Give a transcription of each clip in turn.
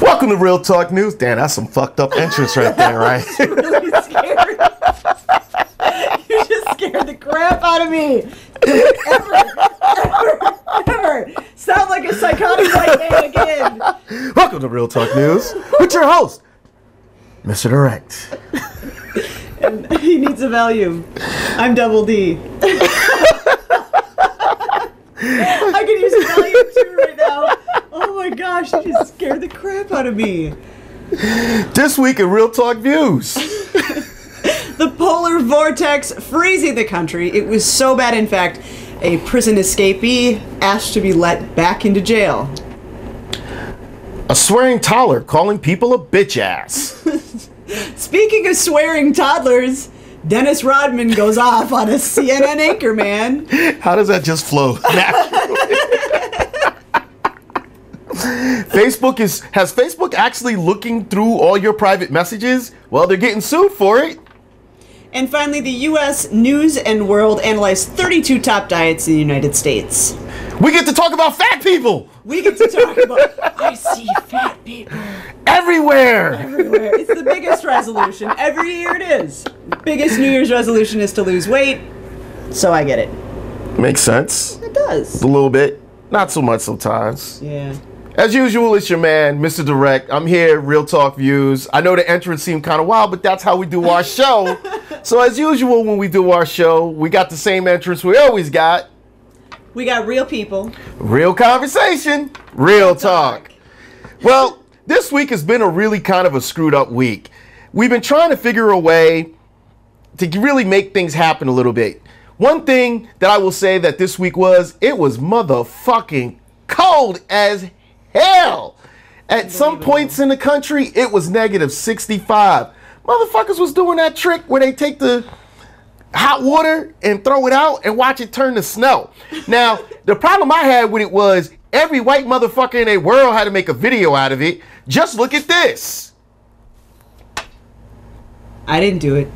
Welcome to Real Talk News. Damn, that's some fucked up entrance right there, right? Really scary. You just scared the crap out of me. Ever. Sound like a psychotic white man again. Welcome to Real Talk News with your host, MisterDirect. And he needs a Valium. I'm Double D. I could use a Valium too right now. Oh my gosh, you just scared the crap out of me. This week in Real Talk Views. The polar vortex freezing the country. It was so bad, in fact, a prison escapee asked to be let back into jail. A swearing toddler calling people a bitch ass. Speaking of swearing toddlers, Dennis Rodman goes off on a CNN anchor man. How does that just flow naturally? Has Facebook actually looking through all your private messages? Well, they're getting sued for it. And finally, the U.S. News and World analyzed 32 top diets in the United States. We get to talk about fat people. We get to talk about, I see fat people. Everywhere. It's the biggest resolution. Every year it is. The biggest New Year's resolution is to lose weight. So I get it. Makes sense. It does. A little bit. Not so much sometimes. Yeah. As usual, it's your man, MisterDirect. I'm here, Real Talk Views. I know the entrance seemed kind of wild, but that's how we do our show. So as usual, when we do our show, we got the same entrance we always got. We got real people. Real conversation. Real talk. Well, this week has been a really kind of a screwed up week. We've been trying to figure a way to really make things happen a little bit. One thing that I will say that this week it was motherfucking cold as hell. At some points in the country, it was negative 65. Motherfuckers was doing that trick where they take the hot water and throw it out and watch it turn to snow. Now, the problem I had with it was every white motherfucker in the world had to make a video out of it. Just look at this. I didn't do it.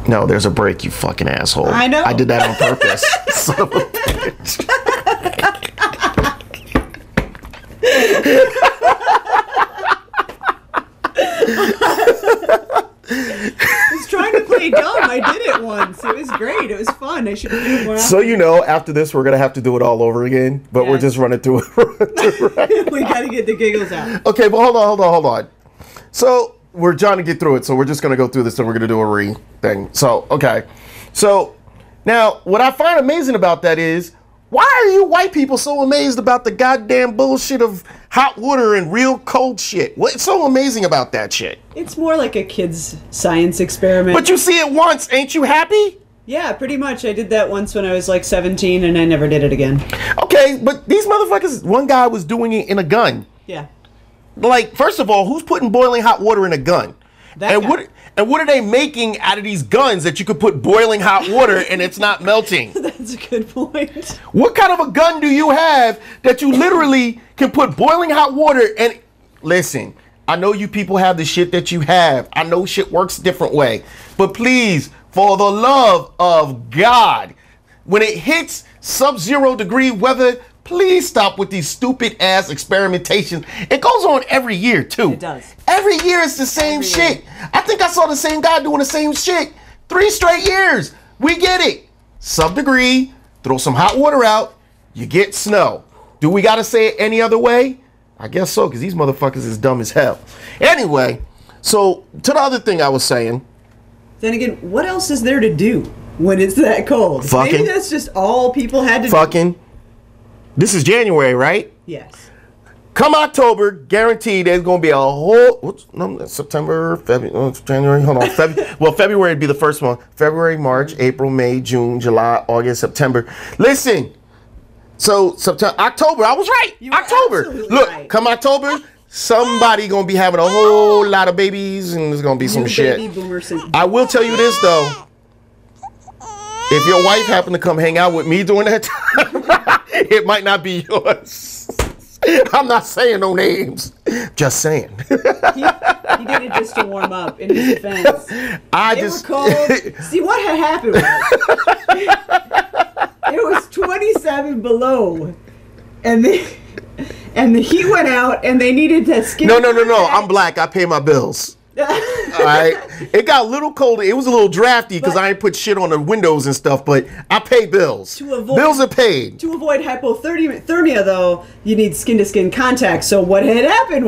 No, there's a break, you fucking asshole. I know. I did that on purpose. Son of a bitch. I was trying to play dumb. I did it once. It was great. It was fun. I should do it more often. So you know, after this, we're going to have to do it all over again. But we're just running through it. We got to get the giggles out. Okay, but hold on. So we're trying to get through it. So we're just going to go through this and we're going to do a re-thing. So, okay. So now what I find amazing about that is, why are you white people so amazed about the goddamn bullshit of hot water and real cold shit? What's so amazing about that shit? It's more like a kid's science experiment. But you see it once, ain't you happy? Yeah, pretty much. I did that once when I was like 17 and I never did it again. Okay, but these motherfuckers, one guy was doing it in a gun. Yeah. Like, first of all, who's putting boiling hot water in a gun? That guy. What are they making out of these guns that you could put boiling hot water and it's not melting? That's a good point. What kind of a gun do you have that you literally can put boiling hot water and... Listen, I know you people have the shit that you have. I know shit works a different way. But please, for the love of God, when it hits sub-zero degree weather, please stop with these stupid ass experimentations. It goes on every year too. It does. Every year it's the same shit. I think I saw the same guy doing the same shit 3 straight years. We get it. Sub-degree, throw some hot water out, you get snow. Do we gotta say it any other way? I guess so, because these motherfuckers is dumb as hell. Anyway, so to the other thing I was saying. Then again, what else is there to do when it's that cold? Fucking. Maybe that's just all people had to do. Fucking. This is January, right? Yes. Come October, guaranteed there's going to be a whole... September, February, January, hold on. February would be the first one. February, March, April, May, June, July, August, September. Listen. So, September, October, I was right. You were October. absolutely Look, right. come October, somebody going to be having a whole lot of babies and there's going to be some shit. Baby boomer syndrome. I will tell you this, though. If your wife happened to come hang out with me during that time, it might not be yours. I'm not saying no names. Just saying. He did it just to warm up in his defense. Were cold. See, what had happened was, it was 27 below. and he went out, and they needed to skin. No. I'm black. I pay my bills. All right. It got a little colder. It was a little drafty because I ain't put shit on the windows and stuff, but I pay bills. Bills are paid. To avoid hypothermia, though, you need skin-to-skin contact. So what had happened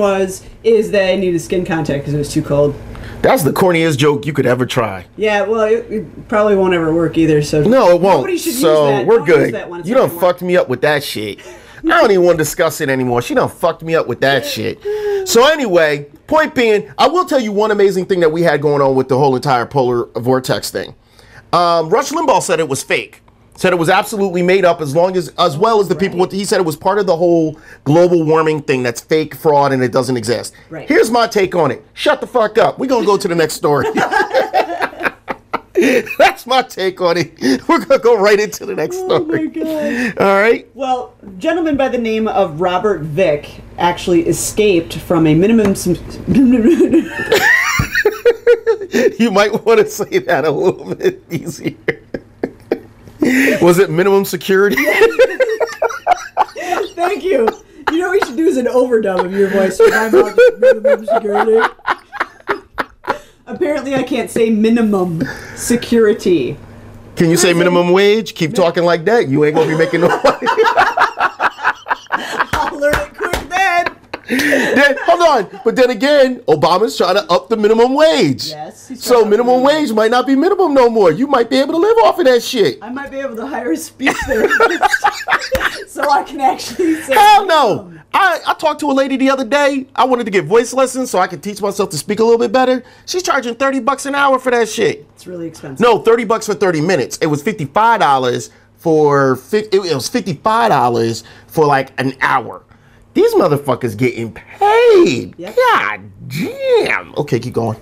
is they needed skin contact because it was too cold. That's the corniest joke you could ever try. Yeah, well, it probably won't ever work either. So no, it won't. Nobody should use so that. We're Don't good. use that one. You done fucked me up with that shit. I don't even want to discuss it anymore. She done fucked me up with that shit. So anyway, point being, I will tell you one amazing thing that we had going on with the whole entire polar vortex thing. Rush Limbaugh said it was fake. Said it was absolutely made up, as well as the people. He said it was part of the whole global warming thing that's fake, fraud, and it doesn't exist. Right. Here's my take on it. Shut the fuck up. We're gonna go to the next story. That's my take on it. We're gonna go right into the next story. Oh my god! All right. Well, a gentleman by the name of Robert Vick actually escaped from a minimum. You might want to say that a little bit easier. Was it minimum security? Thank you. You know what we should do is an overdub of your voice. Minimum security. Apparently I can't say minimum security. Can you say minimum wage? Keep talking like that. You ain't going to be making no money. I'll learn it quick then. Hold on. But then again, Obama's trying to up the minimum wage. Yes. So minimum wage might not be minimum no more. You might be able to live off of that shit. I might be able to hire a speech therapist so I can actually say hell no. I talked to a lady the other day. I wanted to get voice lessons so I could teach myself to speak a little bit better. She's charging $30 an hour for that shit. It's really expensive. No, $30 for 30 minutes. It was $55 for $55 for like an hour. These motherfuckers getting paid. Yep. God damn. Okay, keep going.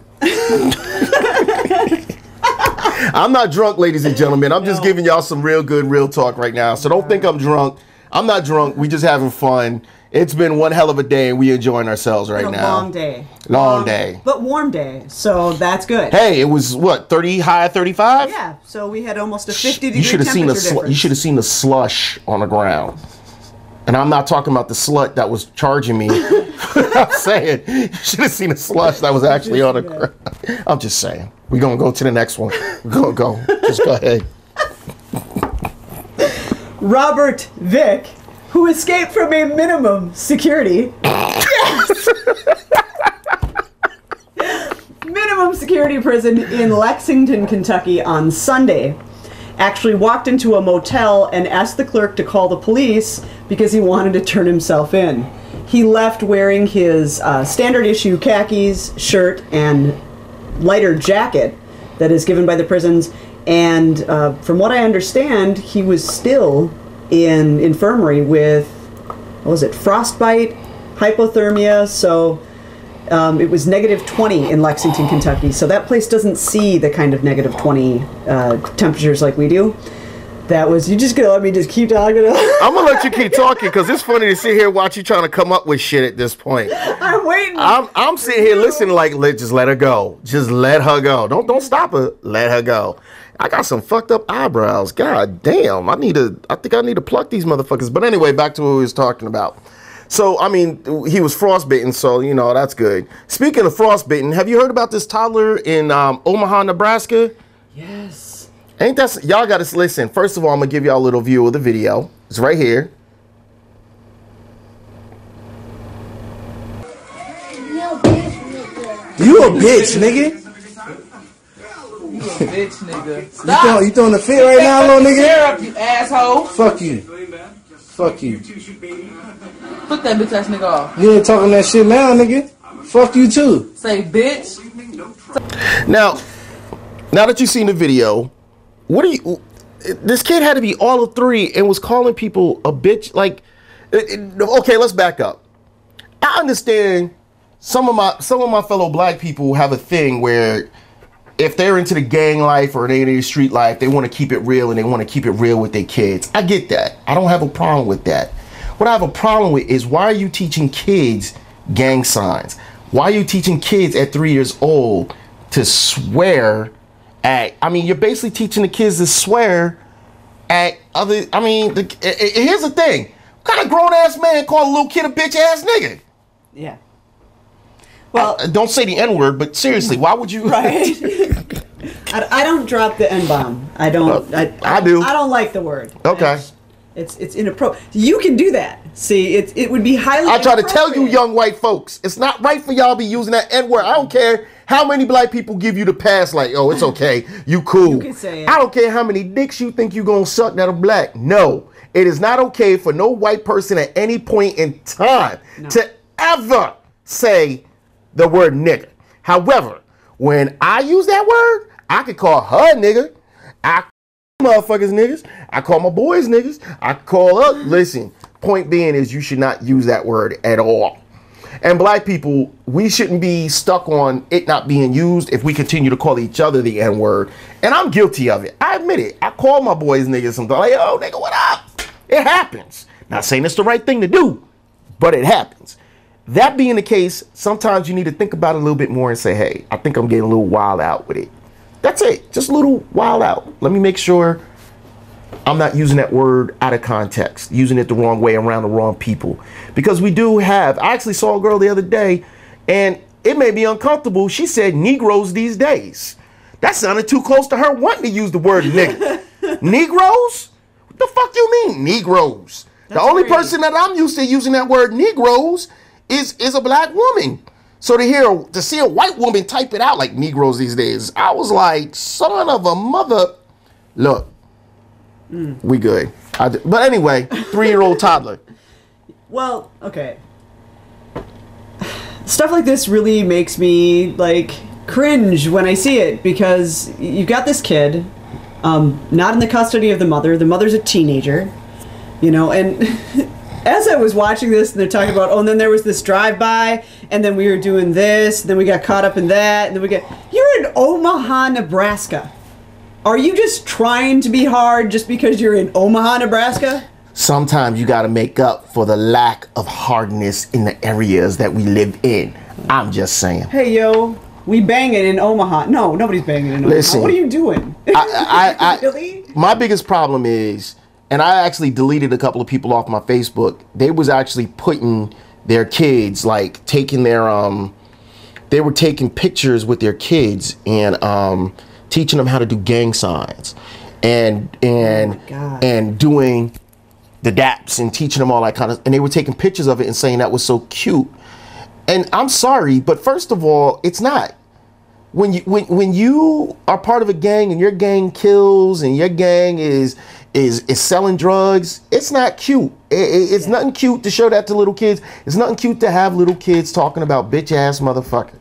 I'm not drunk, ladies and gentlemen. I'm just giving y'all some real good, real talk right now. So don't think I'm drunk. I'm not drunk. We just having fun. It's been one hell of a day, and we enjoying ourselves right now. Long day. Long day. But warm day, so that's good. Hey, it was, what, 30, high 35? Yeah, so we had almost a 50-degree temperature difference. You should have seen the slush on the ground. And I'm not talking about the slut that was charging me. I'm saying, you should have seen the slush that was actually on the ground. I'm just saying. We're going to go to the next one. We're going to go. Just go ahead. Robert Vick, who escaped from a minimum security. Yes! Minimum security prison in Lexington, Kentucky on Sunday. Actually walked into a motel and asked the clerk to call the police because he wanted to turn himself in. He left wearing his standard issue khakis, shirt, and lighter jacket that is given by the prisons. And from what I understand, he was still in infirmary with, what was it, frostbite, hypothermia. So it was -20 in Lexington, Kentucky. So that place doesn't see the kind of -20 temperatures like we do. That was, you just gonna let me just keep talking? I'm gonna let you keep talking because it's funny to sit here and watch you trying to come up with shit at this point. I'm waiting. I'm sitting here listening like, just let her go. Just let her go. Don't stop her. Let her go. I got some fucked up eyebrows. God damn. I think I need to pluck these motherfuckers. But anyway, back to what we was talking about. So, I mean, he was frostbitten, so, you know, that's good. Speaking of frostbitten, have you heard about this toddler in Omaha, Nebraska? Yes. Ain't that... Y'all got to listen. First of all, I'm going to give y'all a little view of the video. It's right here. You a bitch, nigga. You a bitch, nigga. Stop. You throwing the fit right now, little nigga? Tear up, you asshole. Fuck you. Fuck you. Put that bitch ass nigga off. You ain't talking that shit now, nigga. Fuck you too. Say bitch. Now that you've seen the video, what do you... This kid had to be all of 3 and was calling people a bitch. Like, okay, let's back up. I understand some of my fellow black people have a thing where if they're into the gang life or they're into the street life, they want to keep it real and they want to keep it real with their kids. I get that. I don't have a problem with that. What I have a problem with is, why are you teaching kids gang signs? Why are you teaching kids at 3 years old to swear at... I mean, you're basically teaching the kids to swear at other... I mean, here's the thing. What kind of grown-ass man call a little kid a bitch-ass nigga? Yeah. Well, don't say the N-word, but seriously, why would you? Right. I don't drop the N-bomb. I don't. I do. I don't like the word. Okay. It's inappropriate. You can do that. See, it would be highly. I try to tell you, young white folks, it's not right for y'all to be using that N-word. I don't care how many black people give you the pass, like, oh, it's okay, you cool. You can say it. I don't care how many dicks you think you gonna suck that are black. No, it is not okay for no white person at any point in time to ever say the word nigger. However, when I use that word, I could call her nigger. I motherfuckers niggas. I call my boys niggas. I call up. Listen, point being is you should not use that word at all. And black people, we shouldn't be stuck on it not being used if we continue to call each other the N-word. And I'm guilty of it. I admit it. I call my boys niggas sometimes. Like, oh, nigga, what up? It happens. Not saying it's the right thing to do, but it happens. That being the case, sometimes you need to think about it a little bit more and say, hey, I think I'm getting a little wild out with it. That's it. Just a little wild out. Let me make sure I'm not using that word out of context, using it the wrong way around the wrong people. Because we do have, I actually saw a girl the other day and it made me uncomfortable. She said Negroes these days. That sounded too close to her wanting to use the word nigga. Negroes? What the fuck you mean, Negroes? That's the only person that I'm used to using that word Negroes is a black woman. So to see a white woman type it out like Negroes these days, I was like, son of a mother. Look, we good. But anyway, 3-year-old toddler. Well, okay. Stuff like this really makes me like cringe when I see it because you've got this kid, not in the custody of the mother. The mother's a teenager, you know, and as I was watching this and they're talking about, oh, and then there was this drive-by and then we were doing this, and then we got caught up in that, and then you're in Omaha, Nebraska. Are you just trying to be hard just because you're in Omaha, Nebraska? Sometimes you got to make up for the lack of hardness in the areas that we live in. I'm just saying. Hey, yo, we banging in Omaha. No, nobody's banging in Omaha. Listen, what are you doing? Really? My biggest problem is, and I actually deleted a couple of people off my Facebook. They was actually putting their kids, like taking their, they were taking pictures with their kids and teaching them how to do gang signs and doing the daps and teaching them all that kind of, and they were taking pictures of it and saying that was so cute. And I'm sorry, but first of all, it's not. When you are part of a gang and your gang kills and your gang is selling drugs, it's not cute. It's nothing cute to show that to little kids. It's nothing cute to have little kids talking about bitch ass motherfucker.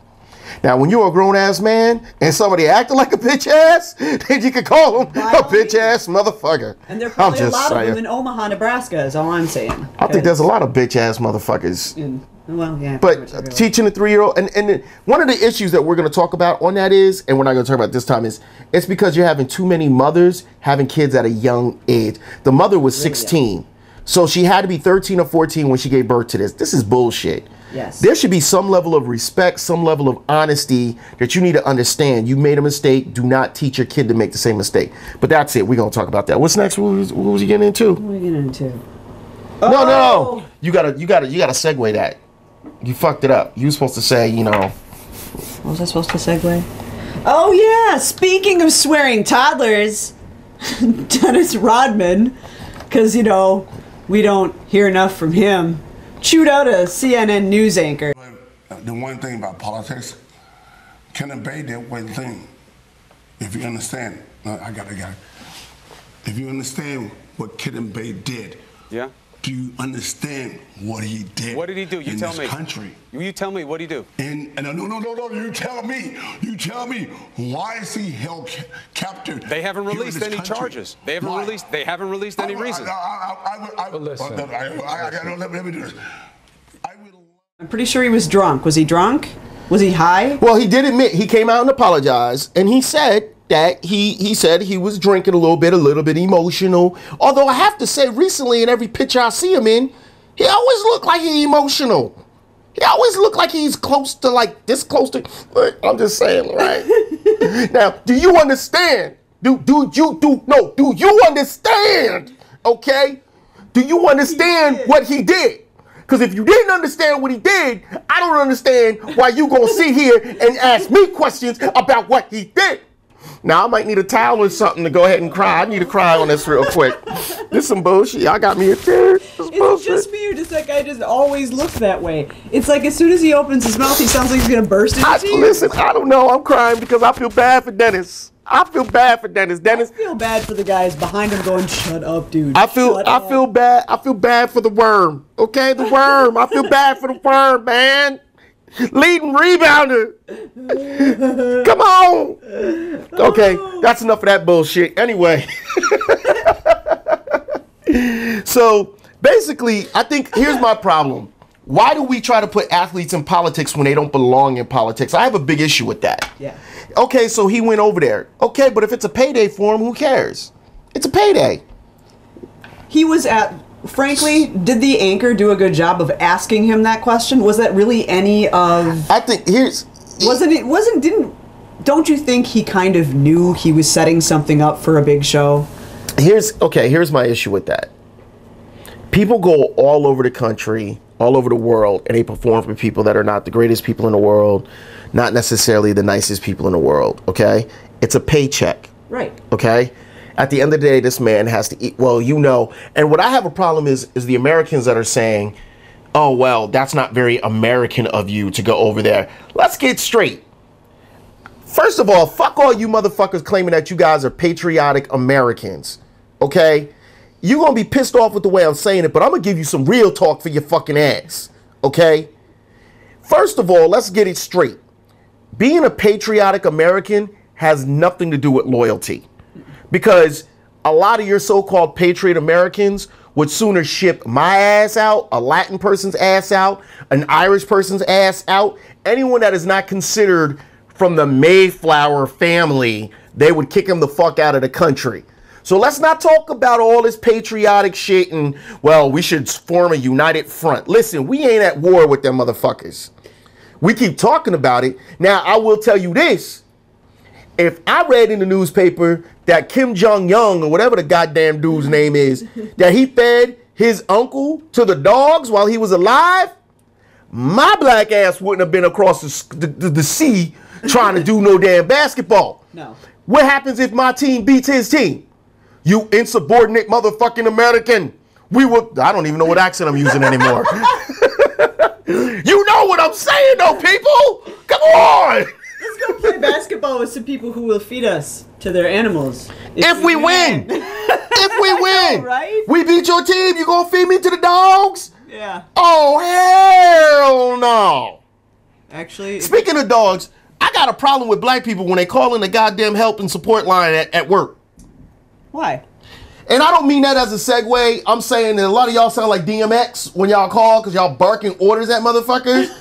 Now, when you're a grown ass man and somebody acting like a bitch ass, then you can call them a bitch ass motherfucker. And there are probably a lot of them in Omaha, Nebraska, is all I'm saying. I think there's a lot of bitch ass motherfuckers. Well, yeah. But teaching a 3-year-old, and one of the issues that we're going to talk about on that is, and we're not going to talk about this time, is it's because you're having too many mothers having kids at a young age. The mother was 16, so she had to be 13 or 14 when she gave birth to this. This is bullshit. Yes. There should be some level of respect, some level of honesty that you need to understand. You made a mistake. Do not teach your kid to make the same mistake. But that's it. We're going to talk about that. What's next? What was you getting into? What are we getting into? No. You gotta segue that. You fucked it up. You were supposed to say, you know. What was I supposed to segue? Oh, yeah. Speaking of swearing toddlers, Dennis Rodman, because, you know, we don't hear enough from him, chewed out a CNN news anchor. The one thing about politics, Kenneth Bay did one thing. If you understand, I got it. If you understand what Kenneth Bay did, yeah. Do you understand what he did? What did he do? You tell me. Country. You tell me. What did he do? And no. You tell me. You tell me. Why is he held captive? They haven't released any charges. They haven't released. They haven't released any reason. Listen. Let me do this. I'm pretty sure he was drunk. Was he drunk? Was he high? Well, he did admit, he came out and apologized, and he said that he said he was drinking a little bit emotional. Although I have to say, recently in every picture I see him in, he always looked like he's emotional. He always looked like he's close to, like, this close to, I'm just saying, right? Now, do you understand? Do you understand, okay, Do you understand what he did? Because if you didn't understand what he did, I don't understand why you gonna sit here and ask me questions about what he did. Now, I might need a towel or something to go ahead and cry. I need to cry on this real quick. This some bullshit. Y'all got me a tear. It's just me or just that guy just always looks that way. It's like as soon as he opens his mouth, he sounds like he's going to burst into tears. Listen, I don't know. I'm crying because I feel bad for Dennis. I feel bad for Dennis. I feel bad for the guys behind him going, shut up, dude. I feel bad. I feel bad for the worm. Okay, the worm. I feel bad for the worm, man. Leading rebounder. Come on. Okay, that's enough of that bullshit. Anyway. So basically, I think here's my problem. Why do we try to put athletes in politics when they don't belong in politics? I have a big issue with that. Yeah. Okay, so he went over there. Okay, but if it's a payday for him, who cares? It's a payday. He was at... Frankly, did the anchor do a good job of asking him that question? Was that really any of... I think Don't you think he kind of knew he was setting something up for a big show? Here's my issue with that. People go all over the country, all over the world, and they perform for people that are not the greatest people in the world, not necessarily the nicest people in the world, okay? It's a paycheck. Right. Okay? At the end of the day, this man has to eat. Well, you know, and what I have a problem is the Americans that are saying, oh, well, that's not very American of you to go over there. Let's get straight. First of all, fuck all you motherfuckers claiming that you guys are patriotic Americans. Okay? You're going to be pissed off with the way I'm saying it, but I'm going to give you some real talk for your fucking ass. Okay? First of all, let's get it straight. Being a patriotic American has nothing to do with loyalty. Because a lot of your so-called patriot Americans would sooner ship my ass out, a Latin person's ass out, an Irish person's ass out. Anyone that is not considered from the Mayflower family, they would kick him the fuck out of the country. So let's not talk about all this patriotic shit and, well, we should form a united front. Listen, we ain't at war with them motherfuckers. We keep talking about it. Now, I will tell you this. If I read in the newspaper that Kim Jong-un, or whatever the goddamn dude's name is, that he fed his uncle to the dogs while he was alive, my black ass wouldn't have been across the sea trying to do no damn basketball. No. What happens if my team beats his team? You insubordinate motherfucking American. I don't even know what accent I'm using anymore. You know what I'm saying though, people? Come on. Let's go play basketball with some people who will feed us to their animals. If we win. If we win. Know, right? We beat your team, you gonna feed me to the dogs? Yeah. Oh, hell no. Actually... Speaking of dogs, I got a problem with black people when they call in the goddamn help and support line at work. Why? And I don't mean that as a segue. I'm saying that a lot of y'all sound like DMX when y'all call because y'all barking orders at motherfuckers.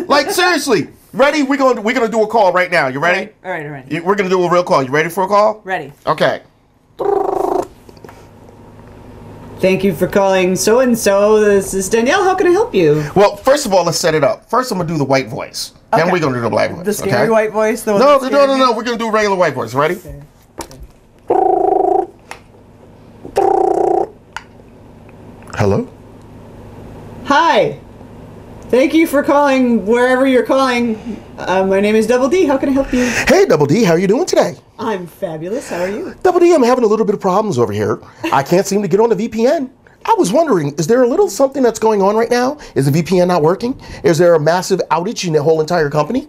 Like, seriously. Ready? We're gonna do a call right now. You ready? All right. We're gonna do a real call. You ready for a call? Ready. Okay. Thank you for calling so-and-so. This is Danielle. How can I help you? Well, first of all, let's set it up. First, I'm gonna do the white voice. Okay. Then we're gonna do the black voice. The scary white voice? The one No. We're gonna do a regular white voice. Ready? Okay. Hello? Hi. Thank you for calling wherever you're calling. My name is Double D. How can I help you? Hey, Double D. How are you doing today? I'm fabulous. How are you? Double D, I'm having a little bit of problems over here. I can't seem to get on the VPN. I was wondering, is there a little something that's going on right now? Is the VPN not working? Is there a massive outage in the whole entire company?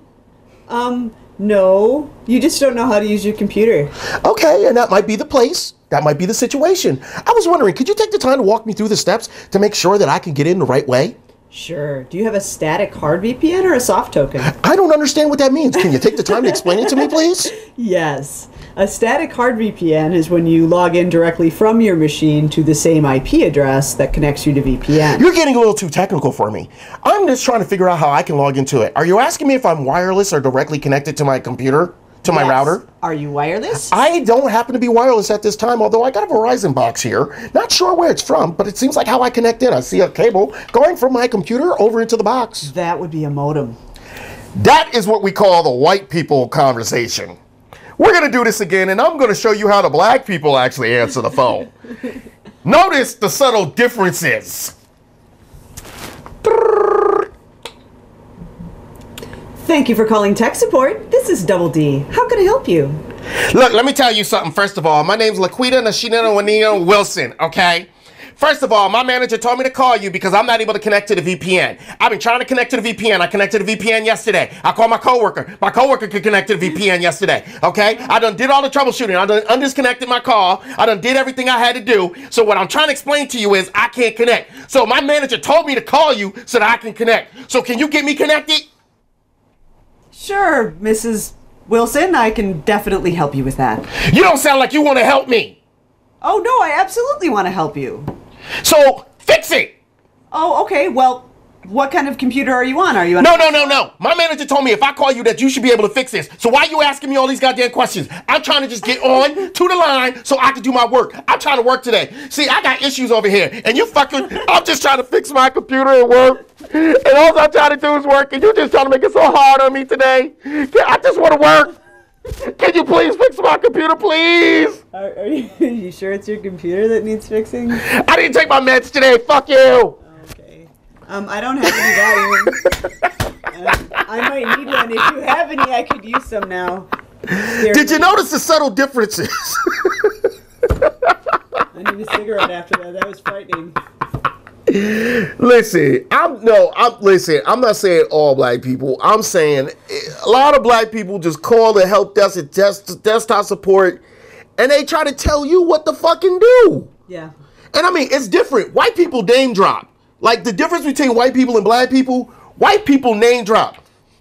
No. You just don't know how to use your computer. Okay, and that might be the place. That might be the situation. I was wondering, could you take the time to walk me through the steps to make sure that I can get in the right way? Sure. Do you have a static hard VPN or a soft token? I don't understand what that means. Can you take the time to explain it to me, please? Yes. A static hard VPN is when you log in directly from your machine to the same IP address that connects you to VPN. You're getting a little too technical for me. I'm just trying to figure out how I can log into it. Are you asking me if I'm wireless or directly connected to my computer? To my router? Are you wireless? I don't happen to be wireless at this time, although I got a Verizon box here. Not sure where it's from, but it seems like how I connect in. I see a cable going from my computer over into the box. That would be a modem. That is what we call the white people conversation. We're going to do this again, and I'm going to show you how the black people actually answer the phone. Notice the subtle differences. Thank you for calling tech support. This is Double D. How can I help you? Look, let me tell you something. First of all, my name's Laquita Nashina Wanina Wilson, okay? First of all, my manager told me to call you because I'm not able to connect to the VPN. I've been trying to connect to the VPN. I connected to the VPN yesterday. I called my coworker. My coworker could connect to the VPN yesterday, okay? I done did all the troubleshooting. I done undisconnected my call. I done did everything I had to do. So what I'm trying to explain to you is I can't connect. So my manager told me to call you so that I can connect. So can you get me connected? Sure, Mrs. Wilson. I can definitely help you with that. You don't sound like you want to help me. Oh, no, I absolutely want to help you. So fix it. Oh, okay. Well, what kind of computer are you on? Are you on? No. My manager told me if I call you that you should be able to fix this. So why are you asking me all these goddamn questions? I'm trying to just get on to the line so I can do my work. I'm trying to work today. See, I got issues over here, and you fucking, I'm just trying to fix my computer and work. And all I'm trying to do is work, and you're just trying to make it so hard on me today. I just want to work. Can you please fix my computer, please? Are you sure it's your computer that needs fixing? I didn't take my meds today. Fuck you. Okay. I don't have any volume. I might need one. If you have any, I could use some now. Did you notice the subtle differences? I need a cigarette after that. That was frightening. Listen, I'm not saying all black people. I'm saying a lot of black people just call the help desk and desktop support, and they try to tell you what to fucking do. Yeah. And I mean, it's different. White people name drop. Like the difference between white people and black people, white people name drop.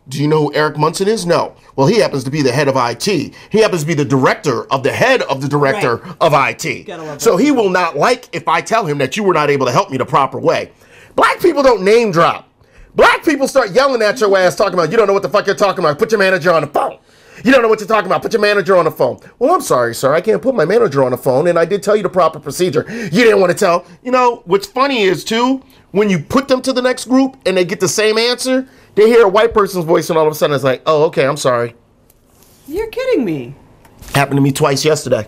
Do you know who Eric Munson is? No. Well, he happens to be the head of IT. He happens to be the director of the head of the director of IT. So he will not like if I tell him that you were not able to help me the proper way. Black people don't name drop. Black people start yelling at your ass talking about, you don't know what the fuck you're talking about. Put your manager on the phone. You don't know what you're talking about. Put your manager on the phone. Well, I'm sorry, sir. I can't put my manager on the phone, and I did tell you the proper procedure. You didn't want to tell. You know, what's funny is, too, when you put them to the next group and they get the same answer, they hear a white person's voice and all of a sudden it's like, oh, okay, I'm sorry. You're kidding me. Happened to me twice yesterday.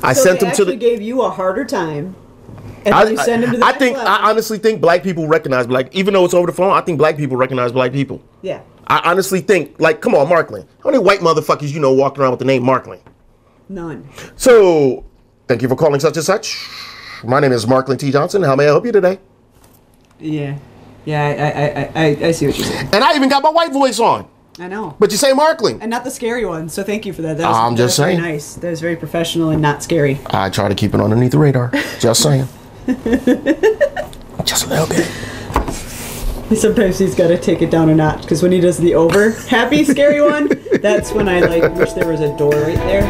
I sent them to the... gave you a harder time. And then you send them to the next level. I honestly think black people recognize black... Even though it's over the phone, I think black people recognize black people. Yeah. I honestly think, like, come on, Markland. How many white motherfuckers you know walking around with the name Markland? None. So, thank you for calling such and such. My name is Markland T. Johnson. How may I help you today? Yeah. Yeah, I see what you're saying. And I even got my white voice on. I know. But you say Markland. And not the scary one, so thank you for that. I'm just saying. Very nice. That was very professional and not scary. I try to keep it underneath the radar. Just saying. Just a little bit. Sometimes he's got to take it down a notch, because when he does the happy, scary one, that's when I wish there was a door right there.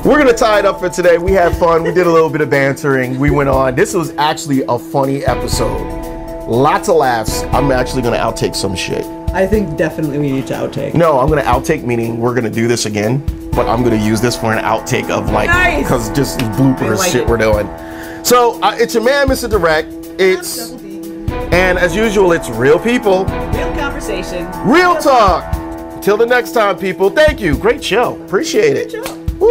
We're going to tie it up for today. We had fun. We did a little bit of bantering. We went on. This was actually a funny episode. Lots of laughs. I'm actually going to outtake some shit. I think definitely we need to outtake. No, I'm going to outtake, meaning we're going to do this again, but I'm going to use this for an outtake of because just bloopers shit we're doing. So it's your man, MisterDirect. It's... And as usual, it's real people. Real conversation. Real talk. Till the next time, people. Thank you. Great show. Appreciate it. Good job. Woo!